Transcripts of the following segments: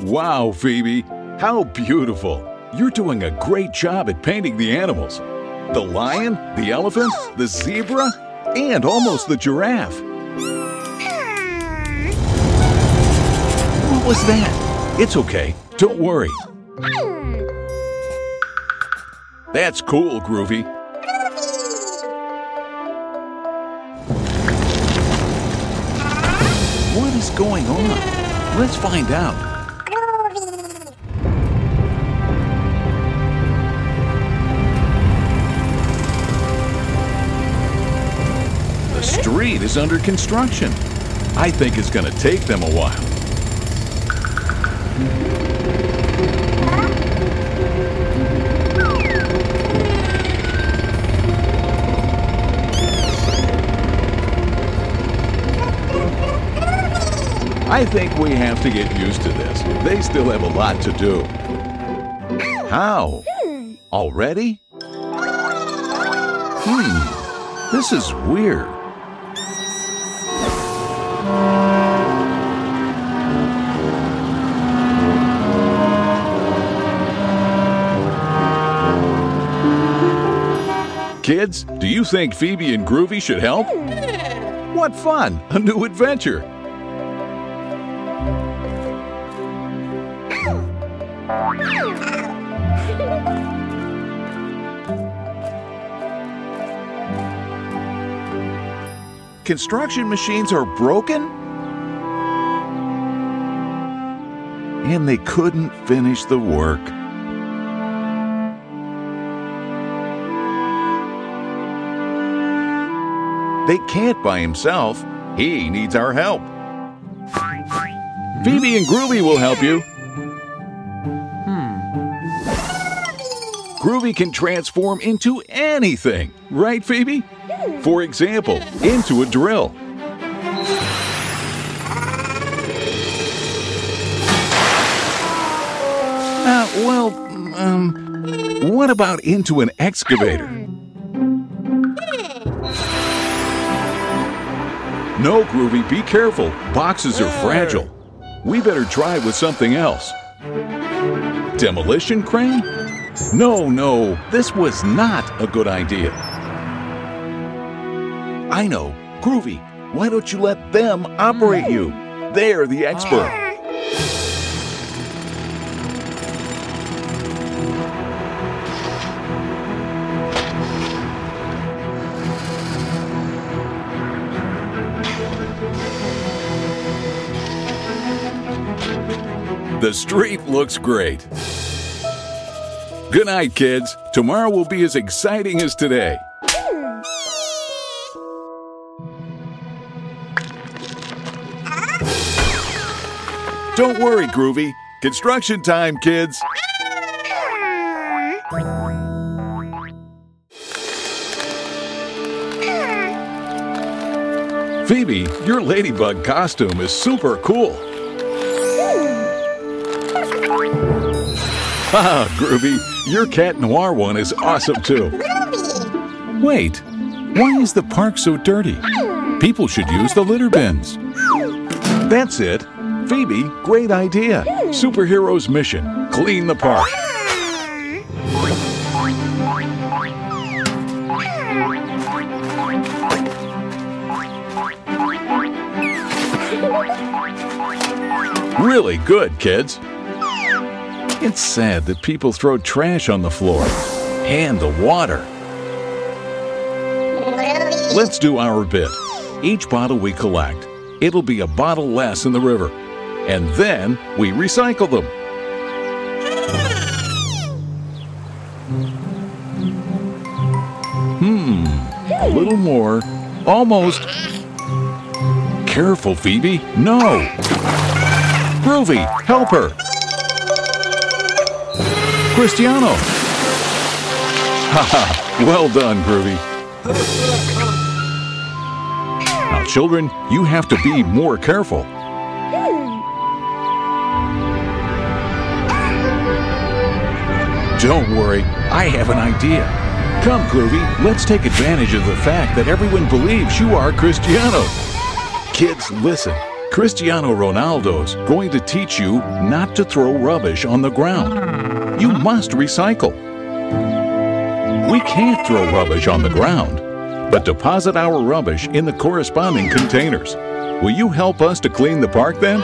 Wow, Phoebe, how beautiful! You're doing a great job at painting the animals. The lion, the elephant, the zebra, and almost the giraffe. What was that? It's okay, don't worry. That's cool, Groovy. What is going on? Let's find out. The street is under construction. I think it's going to take them a while. I think we have to get used to this. They still have a lot to do. How? Already? This is weird. Kids, do you think Phoebe and Groovy should help? What fun! A new adventure! Construction machines are broken? And they couldn't finish the work. They can't by himself. He needs our help. Phoebe and Groovy will help you. Groovy can transform into anything, right, Phoebe? For example, into a drill. What about into an excavator? No, Groovy, be careful. Boxes are fragile. We better try with something else. Demolition crane? No, this was not a good idea. I know. Groovy, why don't you let them operate you? They're the expert. The street looks great. Good night, kids. Tomorrow will be as exciting as today. Don't worry, Groovy. Construction time, kids. Phoebe, your ladybug costume is super cool. Ah, Groovy, your Cat Noir one is awesome too. Wait, why is the park so dirty? People should use the litter bins. That's it. Phoebe, great idea. Superhero's mission, clean the park. Really good, kids. It's sad that people throw trash on the floor and the water. Let's do our bit. Each bottle we collect, it'll be a bottle less in the river. And then we recycle them. A little more. Almost. Careful, Phoebe. No. Groovy, help her. Cristiano. Haha, well done, Groovy. Now, children, you have to be more careful. Don't worry, I have an idea. Come, Groovy, let's take advantage of the fact that everyone believes you are Cristiano. Kids, listen. Cristiano Ronaldo's going to teach you not to throw rubbish on the ground. You must recycle. We can't throw rubbish on the ground, but deposit our rubbish in the corresponding containers. Will you help us to clean the park then?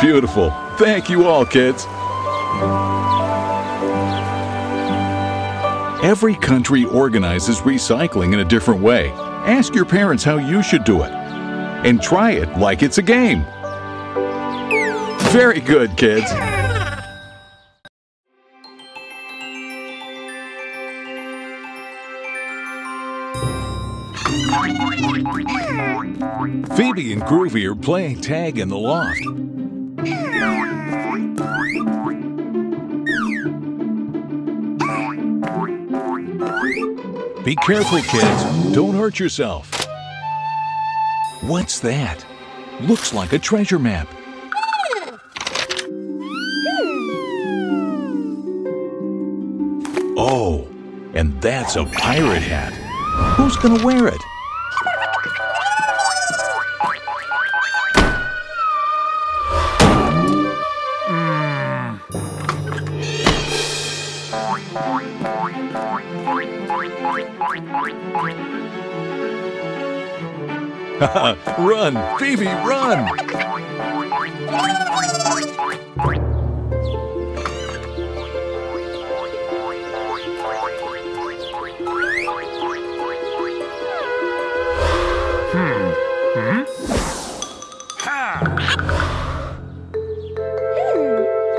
Beautiful. Thank you all, kids. Every country organizes recycling in a different way. Ask your parents how you should do it. And try it like it's a game. Very good, kids. Phoebe and Groovy are playing tag in the loft. Be careful, kids. Don't hurt yourself. What's that? Looks like a treasure map. Oh, and that's a pirate hat. Who's gonna wear it? Run, Phoebe, run!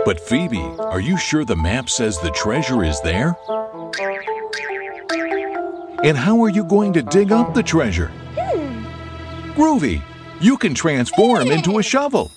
But Phoebe, are you sure the map says the treasure is there? And how are you going to dig up the treasure? Groovy, you can transform into a shovel.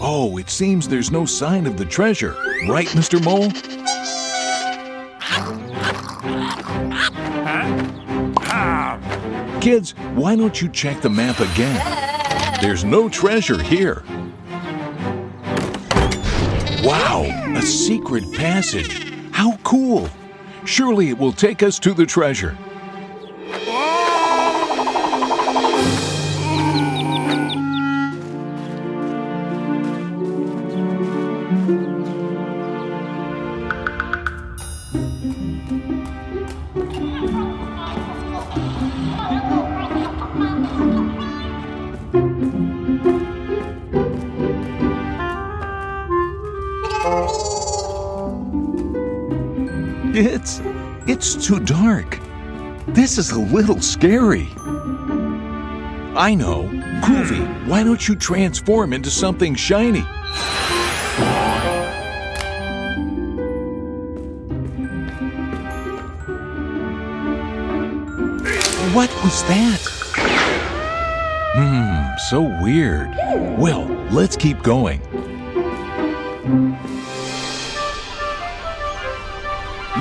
Oh, it seems there's no sign of the treasure, right, Mr. Mole? Kids, why don't you check the map again? There's no treasure here. Wow, a secret passage. How cool! Surely it will take us to the treasure. It's too dark. This is a little scary. I know. Groovy, why don't you transform into something shiny? What was that? So weird. Well, let's keep going.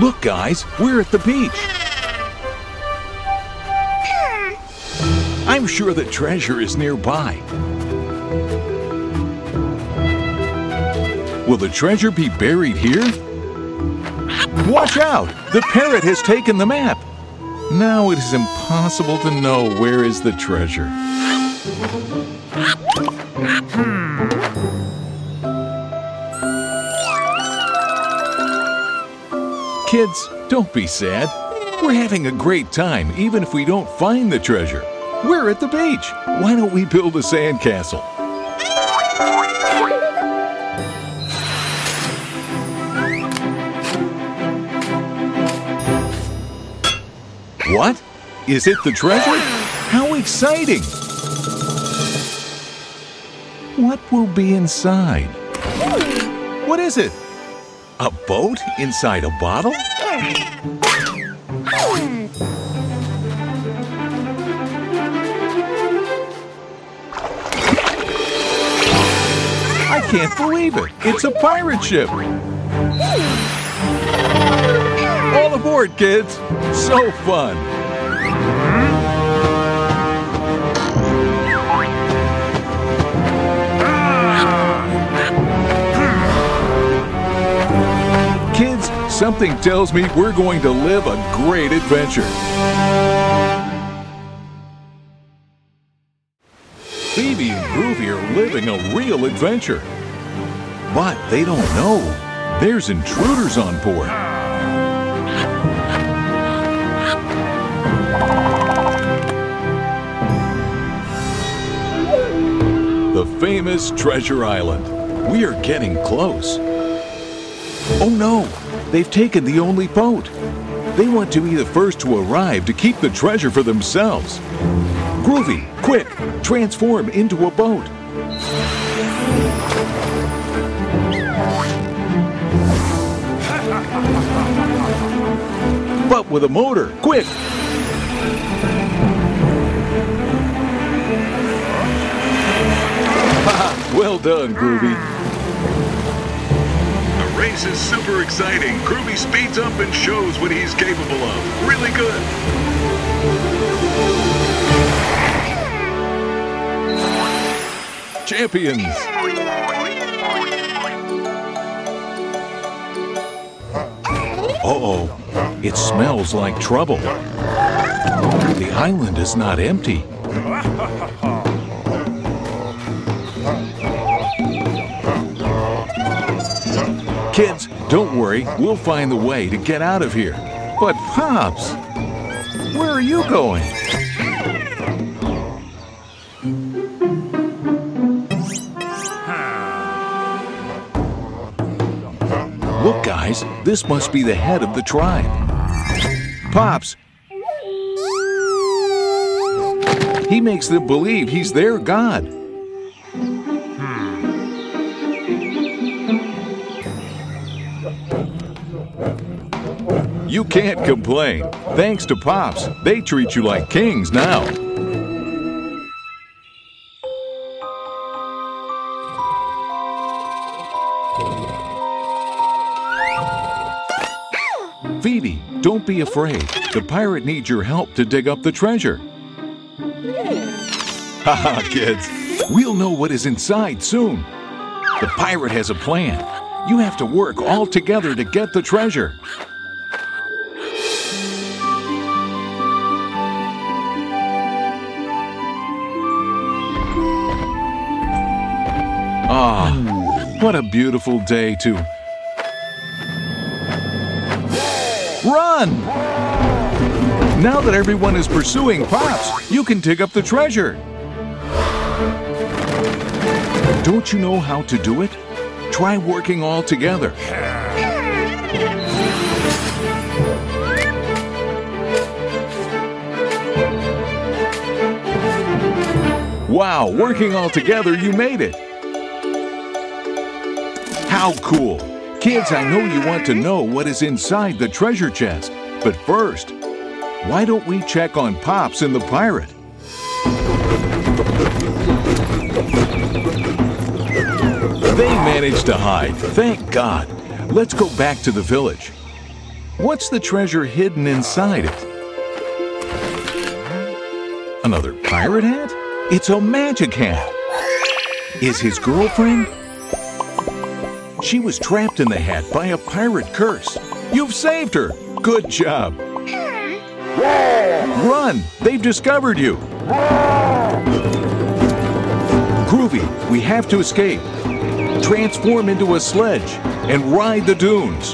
Look, guys, we're at the beach. I'm sure the treasure is nearby. Will the treasure be buried here? Watch out! The parrot has taken the map. Now it is impossible to know where is the treasure. Kids, don't be sad. We're having a great time even if we don't find the treasure. We're at the beach. Why don't we build a sandcastle? What? Is it the treasure? How exciting! What will be inside? What is it? A boat inside a bottle? can't believe it! It's a pirate ship! All aboard, kids! So fun! Kids, something tells me we're going to live a great adventure. Phoebe and Groovy are living a real adventure. But they don't know. There's intruders on board. The famous Treasure Island. We are getting close. Oh no! They've taken the only boat. They want to be the first to arrive to keep the treasure for themselves. Groovy, quick! Transform into a boat. But with a motor, quick! Haha, well done, Groovy. The race is super exciting. Groovy speeds up and shows what he's capable of. Really good. Champions! Uh-oh, it smells like trouble. The island is not empty. Kids, don't worry, we'll find the way to get out of here. But Pops, where are you going? Look, guys, this must be the head of the tribe. Pops! He makes them believe he's their god. You can't complain. Thanks to Pops, they treat you like kings now. Phoebe, don't be afraid. The pirate needs your help to dig up the treasure. Haha, kids. We'll know what is inside soon. The pirate has a plan. You have to work all together to get the treasure. Ah, what a beautiful day to run! Now that everyone is pursuing Pops, you can dig up the treasure. Don't you know how to do it? Try working all together. Wow, working all together, you made it. How cool! Kids, I know you want to know what is inside the treasure chest. But first, why don't we check on Pops and the pirate? They managed to hide, thank God. Let's go back to the village. What's the treasure hidden inside it? Another pirate hat? It's a magic hat. Is his girlfriend? She was trapped in the hat by a pirate curse. You've saved her. Good job. Run! They've discovered you. Groovy, we have to escape. Transform into a sledge and ride the dunes.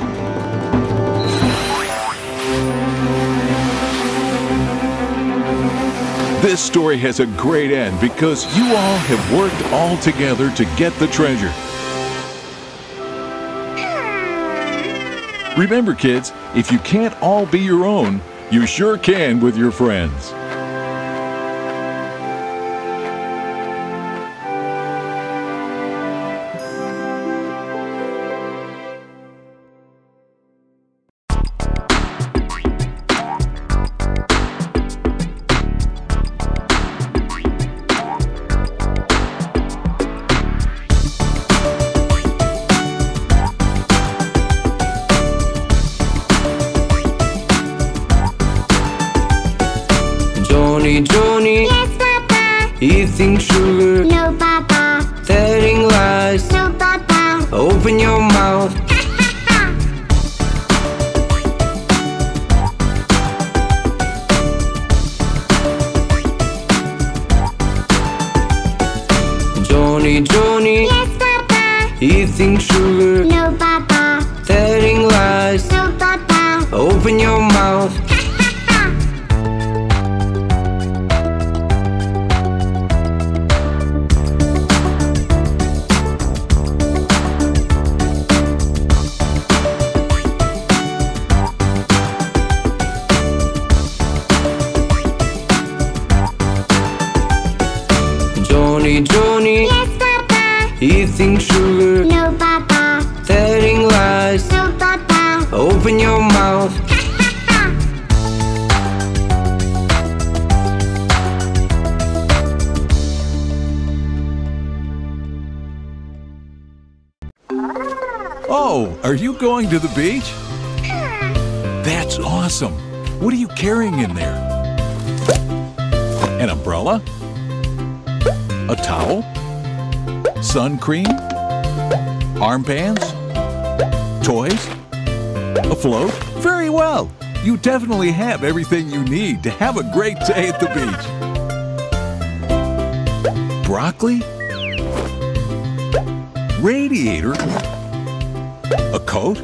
This story has a great end because you all have worked all together to get the treasure. Remember, kids, if you can't all be your own, you sure can with your friends. Johnny. Yes, Papa. Eating sugar. No, Papa. Telling lies. No, Papa. Open your mouth. Johnny. Yes, Papa. Eating sugar. No, Papa. Telling lies. No, Papa. Open your mouth. Oh, are you going to the beach? That's awesome. What are you carrying in there? An umbrella? A towel? Sun cream? Armbands? Toys? A float? Very well. You definitely have everything you need to have a great day at the beach. Broccoli? Radiator? A coat?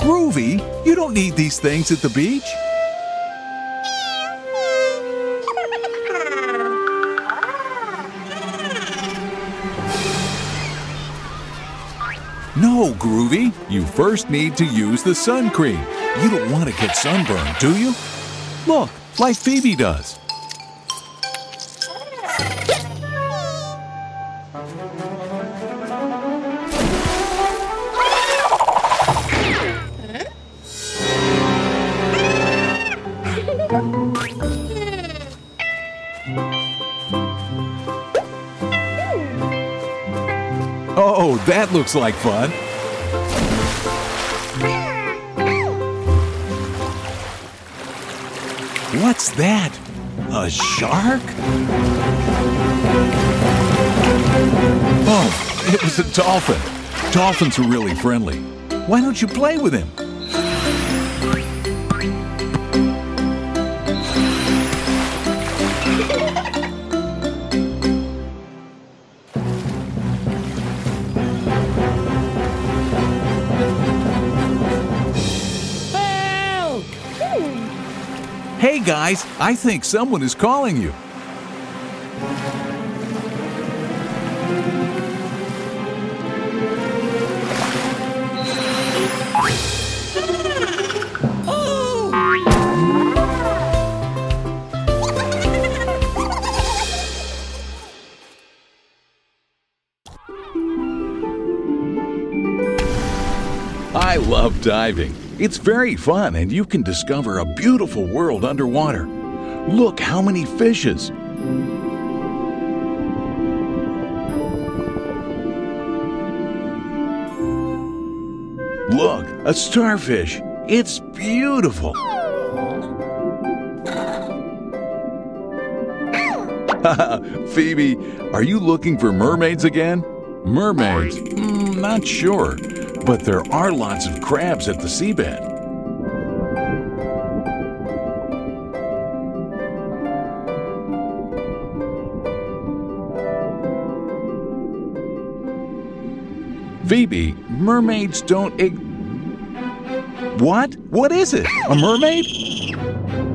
Groovy, you don't need these things at the beach. No, Groovy, you first need to use the sun cream. You don't want to get sunburned, do you? Look, like Phoebe does. Oh, that looks like fun. What's that? A shark? Oh, it was a dolphin. Dolphins are really friendly. Why don't you play with him? Hey guys, I think someone is calling you. I love diving. It's very fun and you can discover a beautiful world underwater. Look how many fishes. Look, a starfish. It's beautiful. Phoebe, are you looking for mermaids again? Mermaids? Not sure. But there are lots of crabs at the seabed. Phoebe, mermaids don't What? What is it? A mermaid?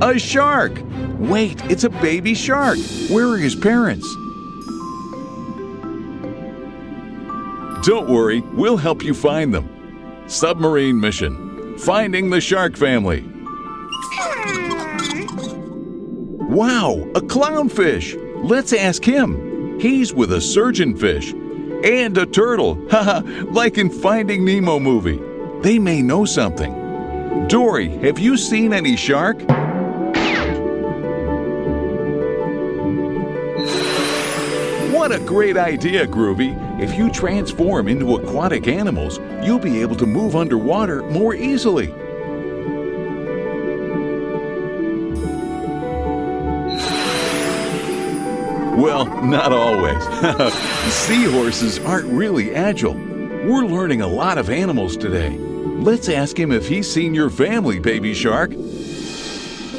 A shark! Wait, it's a baby shark. Where are his parents? Don't worry, we'll help you find them. Submarine mission. Finding the shark family. Wow, a clownfish. Let's ask him. He's with a surgeonfish. And a turtle. Haha, like in Finding Nemo movie. They may know something. Dory, have you seen any shark? What a great idea, Groovy! If you transform into aquatic animals, you'll be able to move underwater more easily. Well, not always. Seahorses aren't really agile. We're learning a lot of animals today. Let's ask him if he's seen your family, baby shark.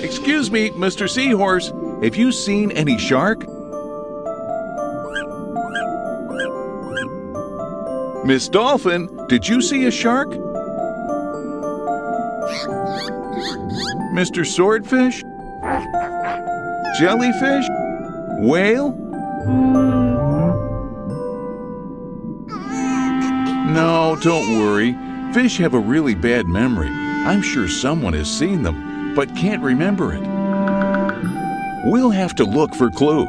Excuse me, Mr. Seahorse. have you seen any shark? Miss Dolphin, did you see a shark? Mr. Swordfish? Jellyfish? Whale? No, don't worry. Fish have a really bad memory. I'm sure someone has seen them, but can't remember it. We'll have to look for clues.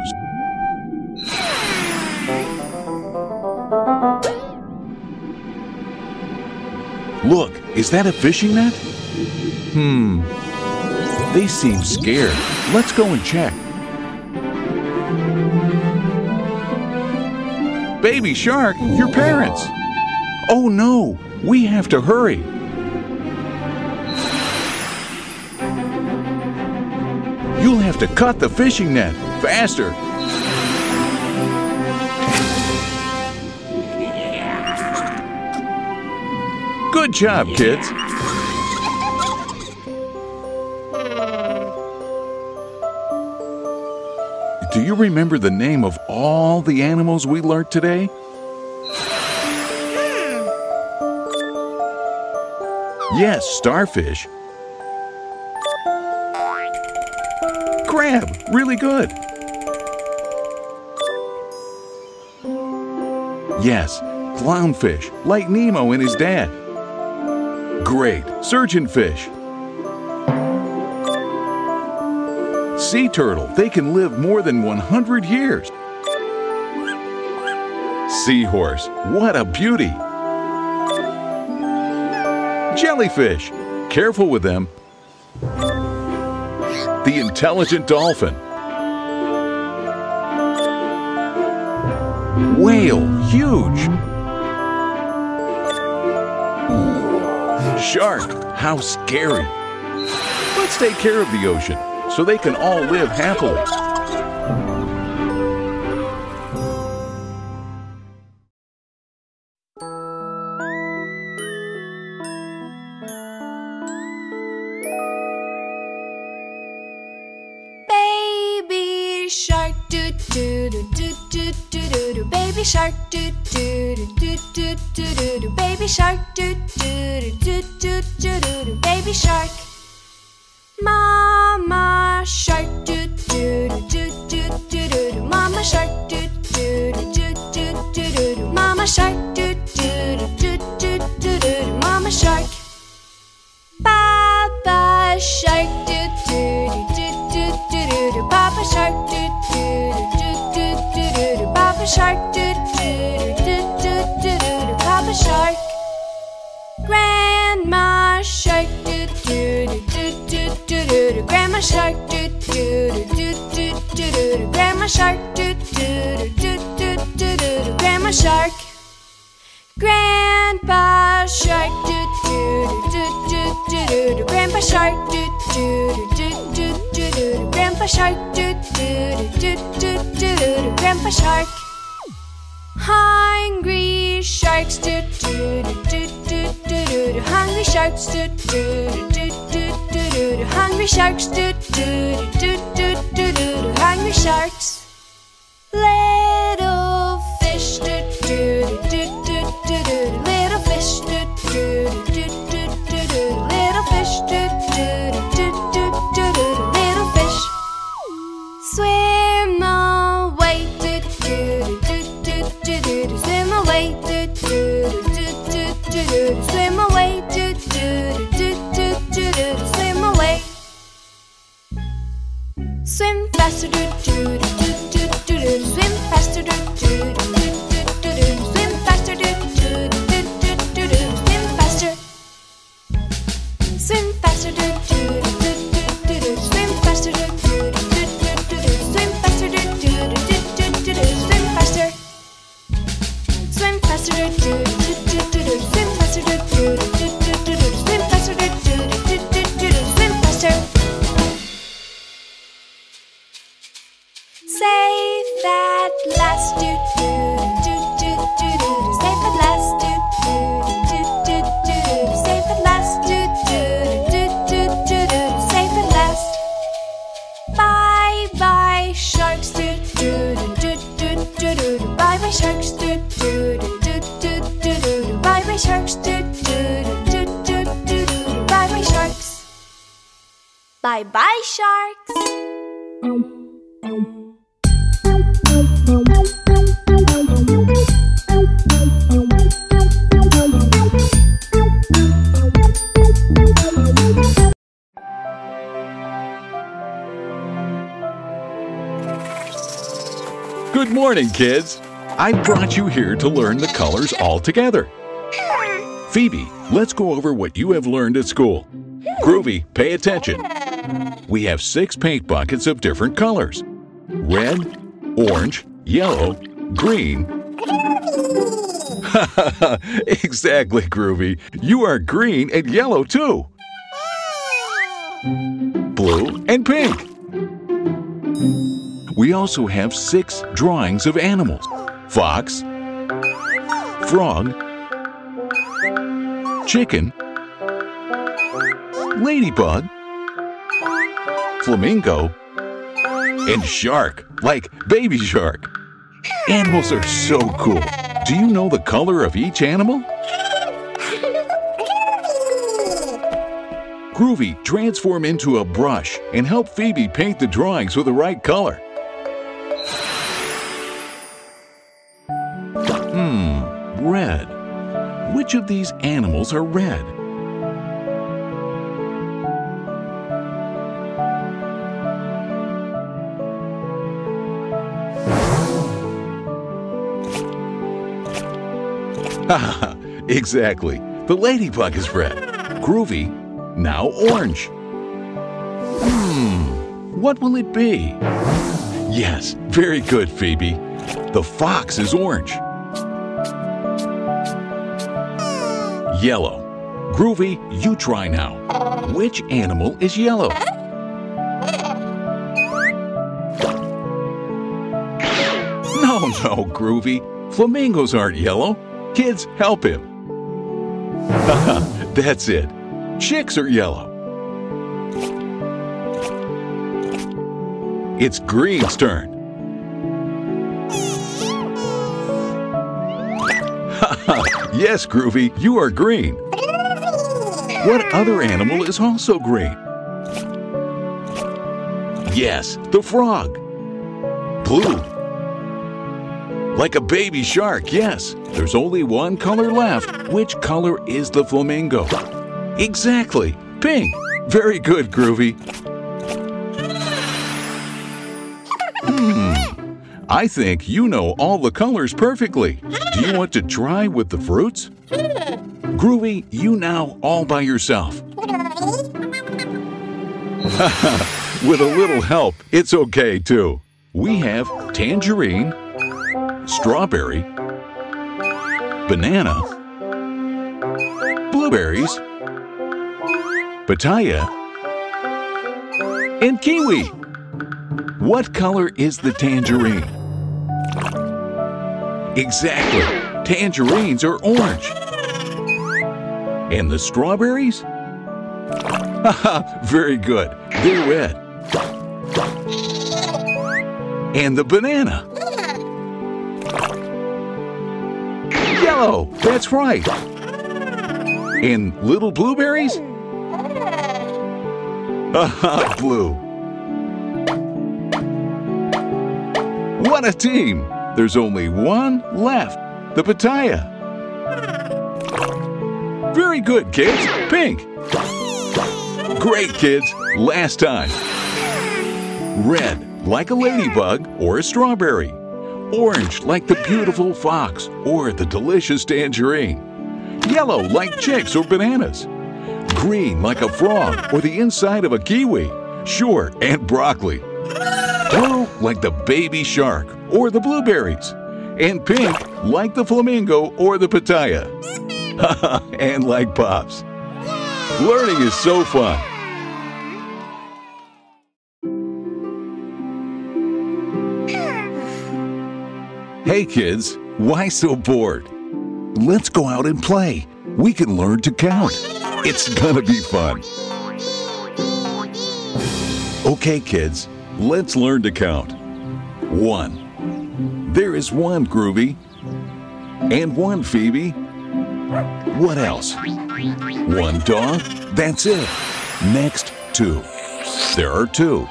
Look, is that a fishing net? They seem scared. Let's go and check. Baby shark, your parents! Oh no, we have to hurry. You'll have to cut the fishing net. Faster. Good job, kids. Do you remember the name of all the animals we learned today? Yes, starfish. Crab, really good. Yes, clownfish, like Nemo and his dad. Great, surgeonfish. Sea turtle, they can live more than 100 years. Seahorse, what a beauty. Jellyfish, careful with them. The intelligent dolphin. Whale, huge. Shark, how scary. Let's take care of the ocean so they can all live happily. Baby shark, do do do do do do do. Baby shark, do do do do do do do. Baby shark, do do do do do do. Baby shark. Mama shark, do do do do do do. Mama shark, do do do do do do. Mama shark, do do do do do do. Mama shark. Papa shark, do do do do do do. Papa shark, do do do do do do. Papa shark, do do do do do do. Papa shark. Grandma shark, do do do do do do. Grandma shark, do do do do do do. Grandma shark, do do do do do do. Grandma shark. Grandpa shark, do do do do do do. Grandpa shark, do do do do do do. Grandpa shark, do do do do do do. Grandpa shark. Hungry sharks, do do do do do do. Hungry sharks, do do do do do do. Hungry sharks, do do do do do do. Hungry sharks. Little fish, do do do do do do. Little fish, do do do do do do. Little fish, do do do do do do. Little fish. Swim away, do do do do do do. Swim away, do do do do do do. Swim away, do do do do do do. Swim away. Swim faster, do do do do do do. Swim faster, do do do do do do. Swim faster, do do do do do do. Swim faster. Swim faster, do do do do do do. Swim faster, do do do do do do. Swim faster, do do do do do do. Swim faster. Swim faster, do do do do do. Swim faster, do do do do do. Swim faster, do do do do do. Swim faster. Safe at last, do do do do do do. Safe at last, do do do do do do. Safe at last, do do do do do do. Safe at last. Bye bye. Bye-bye, sharks. Good morning, kids. I brought you here to learn the colors all together. Phoebe, let's go over what you have learned at school. Groovy, pay attention. We have 6 paint buckets of different colors. Red, orange, yellow, green. Exactly, Groovy. You are green and yellow too. Blue and pink. We also have 6 drawings of animals. Fox, frog, chicken, ladybug, flamingo, and shark, like baby shark. Animals are so cool. Do you know the color of each animal? Groovy, transform into a brush and help Phoebe paint the drawings with the right color. Red. Which of these animals are red? Haha, exactly. The ladybug is red. Groovy, now orange. What will it be? Yes, very good, Phoebe. The fox is orange. Yellow. Groovy, you try now. Which animal is yellow? No, Groovy. Flamingos aren't yellow. Kids, help him. That's it. Chicks are yellow. It's Green's turn. Yes, Groovy, you are green. What other animal is also green? Yes, the frog. Blue. Like a baby shark, yes. There's only one color left. Which color is the flamingo? Exactly, pink. Very good, Groovy. I think you know all the colors perfectly. Do you want to try with the fruits? Groovy, you now all by yourself. With a little help, it's okay too. We have tangerine, strawberry, banana, blueberries, pitaya, and kiwi. What color is the tangerine? Exactly. Tangerines are orange. And the strawberries? Haha, very good. They're red. And the banana? Yellow. That's right. And little blueberries? Haha, blue. What a team! There's only one left, the pitaya. Very good, kids. Pink. Great, kids. Last time. Red, like a ladybug or a strawberry. Orange, like the beautiful fox or the delicious tangerine. Yellow, like chicks or bananas. Green, like a frog or the inside of a kiwi. Sure, and broccoli. Blue, like the baby shark or the blueberries. And pink, like the flamingo or the pitaya. And like Pops. Learning is so fun. Hey kids, why so bored? Let's go out and play. We can learn to count. It's gonna be fun. Okay kids, let's learn to count. 1. There is 1, Groovy. And 1, Phoebe. What else? 1 dog? That's it. Next, 2. There are 2.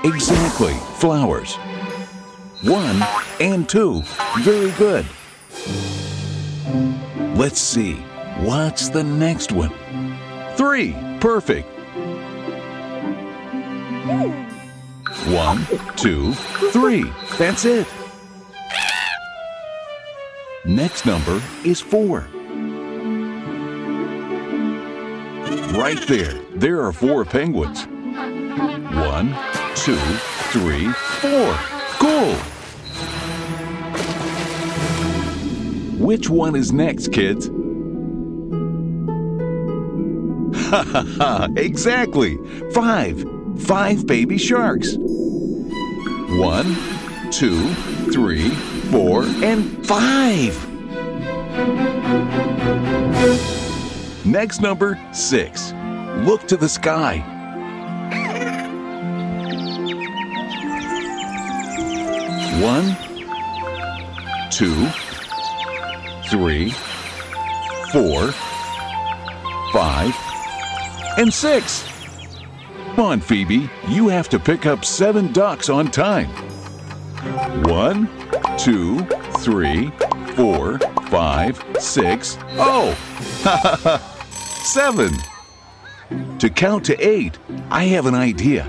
Exactly, flowers. 1 and 2. Very good. Let's see. What's the next one? 3. Perfect. 1, 2, 3. That's it. Next number is 4. Right there. There are 4 penguins. 1, 2, 3, 4. Cool. Which one is next, kids? Ha ha ha! Exactly. 5. 5 baby sharks. 1, 2, 3, 4, and 5. Next number, 6. Look to the sky. 1, 2, 3, 4, 5, and 6. Come on, Phoebe. You have to pick up 7 ducks on time. 1, 2, 3, 4, 5, 6. Oh! 7. To count to 8, I have an idea.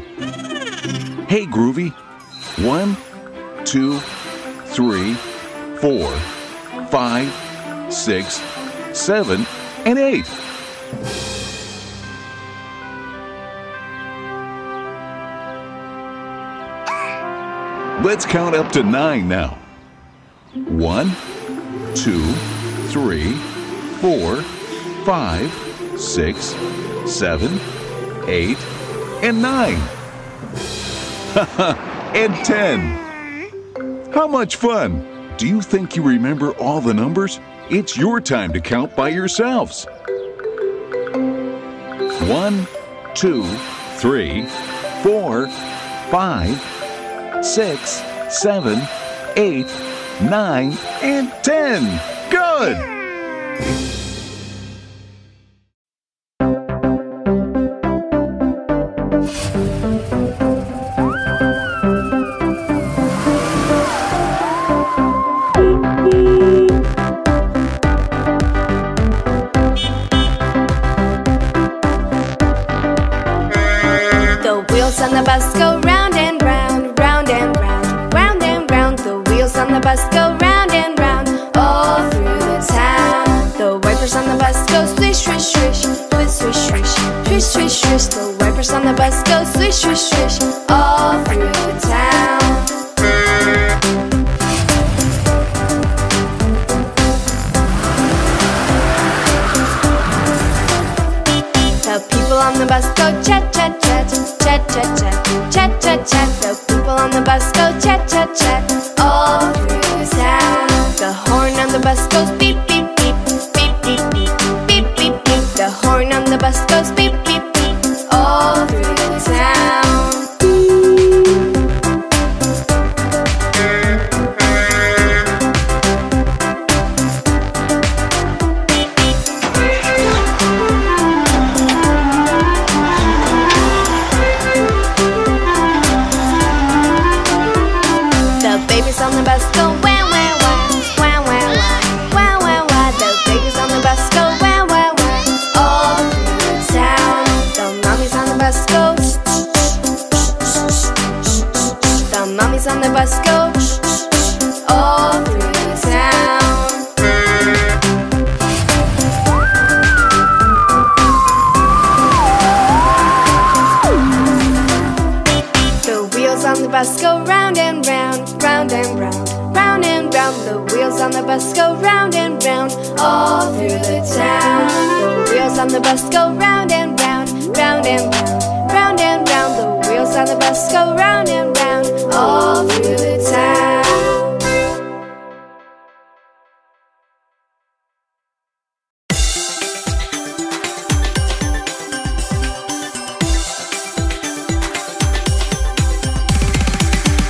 Hey, Groovy. 1, 2, 3, 4, 5, 6, 7, and 8. Let's count up to 9 now. 1, 2, 3, 4, 5, 6, 7, 8, and 9. And 10. How much fun! Do you think you remember all the numbers? It's your time to count by yourselves. 1, 2, 3, 4, 5, 6, 7, 8, 9, and 10. Good! The wheels on the bus go round and round, round and round, round and round. The wheels on the bus go round and round, all through the town. The wipers on the bus go swish, swish, swish, swish, swish, swish, swish, swish, swish. The wipers on the bus go swish, swish, swish, all through the town. The people on the bus go chat, chat, chat, chat, chat, chat, chat, chat, chat. The people on the bus go chat, chat, chat, all through the town. The horn on the bus goes beep, beep, beep, beep, beep, beep, beep, beep, beep. The horn on the bus goes beep, beep, beep, all through the town. The babies on the bus go wah, wah, wah, wah, wah, wah, wah, wah, wah. The babies on the bus go wah, wah, wah, all through the town. The mommies on the bus go shh, shh, shh, shh, shh, shh. The mommies on the bus go shh, shh, shh, all through the town. The wheels on the bus go round and round, round and round, round and round. The wheels on the bus go round and round, all through the town. The wheels on the bus go round and round, round and round, round and round. The wheels on the bus go round and round, all through the town.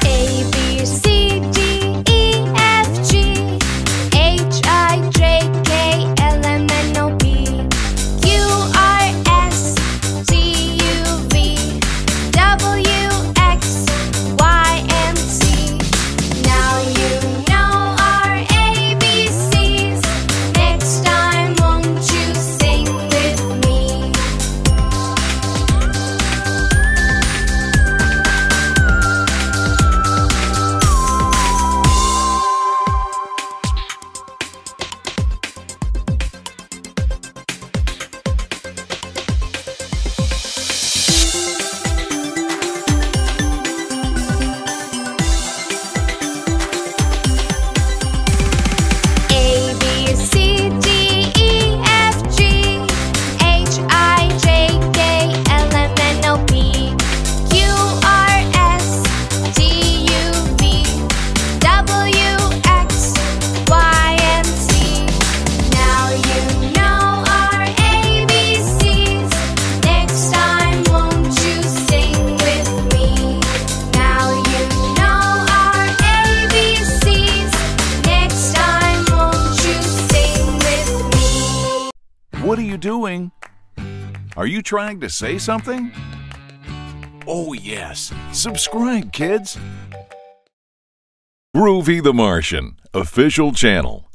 A, B, C, D, E, F, G, H, I, J, K, L, M, N, O, P, Q, R, S, T, U, V, you doing? Are you trying to say something? Oh yes, subscribe, kids! Groovy the Martian, official channel.